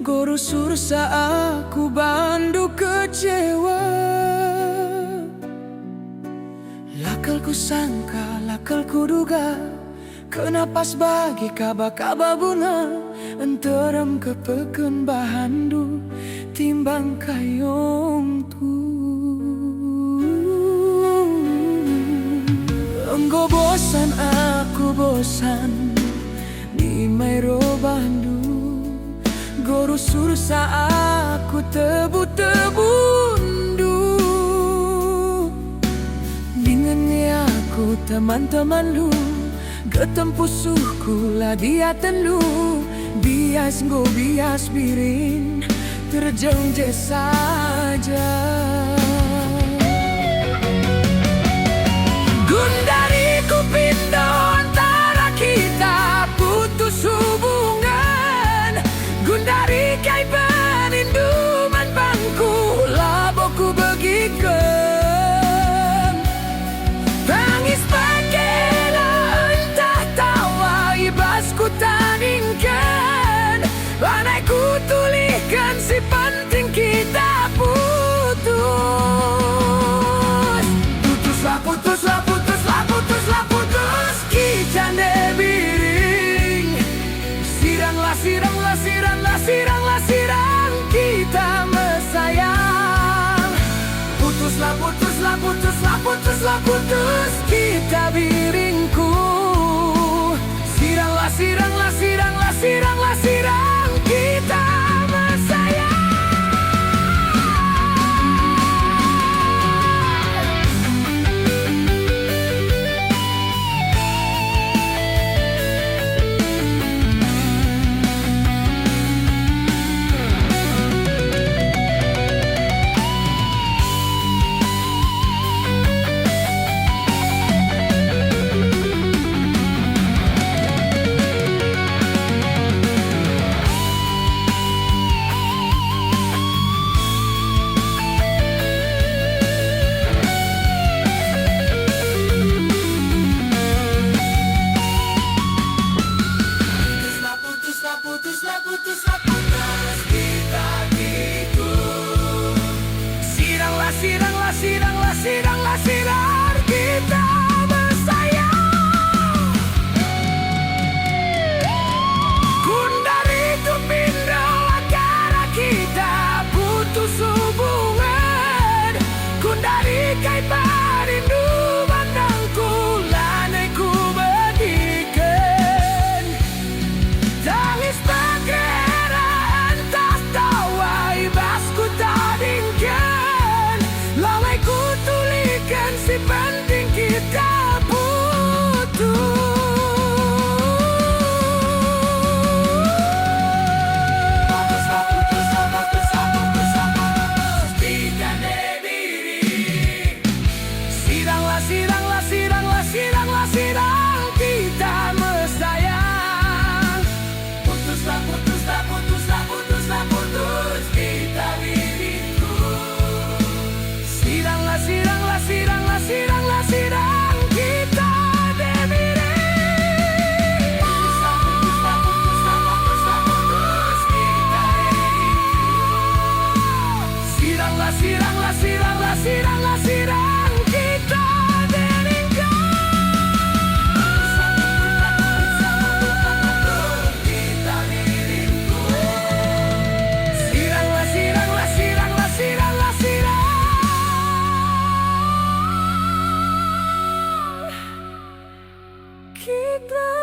Guru sursa aku bandu kecewa. Lakal ku sangka, lakal ku duga, kenapa sebagai kaba-kaba bunga enterem kepeken bahandu timbang kayong tu. Engkau bosan, aku bosan di mairo bandu. Guru sursa aku tebu-tebundu. Dengan aku teman-teman lu ketempuh suku lah dia tenlu. Bias go bias birin terjang saja. Gundari ku pindah antara kita putus hubungan. Gundari kai peninduman bangku laboku begikan. Tangis pakailah entah tawa ibas ku taningkan. Panai ku tuliskan si penting kita putus. Putuslah, putuslah, putuslah, putuslah, putus. Kijane biring. Siranglah, siranglah, siranglah, siranglah, sirang kita mesayang. Putuslah, putuslah, putuslah, putuslah, putus kita biringku. Siranglah, siranglah, siranglah, siranglah, sirang kita mesayang. Siranglah, siranglah, siranglah, sirang kita mesayang. Gundari ku pindah antara kita putus hubungan. Gundari kai parindu pandangku lanai ku bedikan. Tangis pagera entah tawa ibas ku tadingkan. Lalai ku tuliskan si penting kita putus. Putuslah, putuslah, putuslah, putuslah, putus kijane biring. Siranglah, siranglah, siranglah, siranglah, sirang kita mesayang. Putuslah, putuslah, putuslah, putuslah, putus kita biringku. Siranglah, siranglah, siranglah, siranglah, sirang kita demiring. Putuslah, putuslah, putuslah, putuslah, putus kita demiring. Siranglah, siranglah, siranglah, siranglah, sirang kita demiring. Putuslah, putuslah, putuslah, putus kita demiring. Siranglah, siranglah, siranglah, siranglah, sirang kita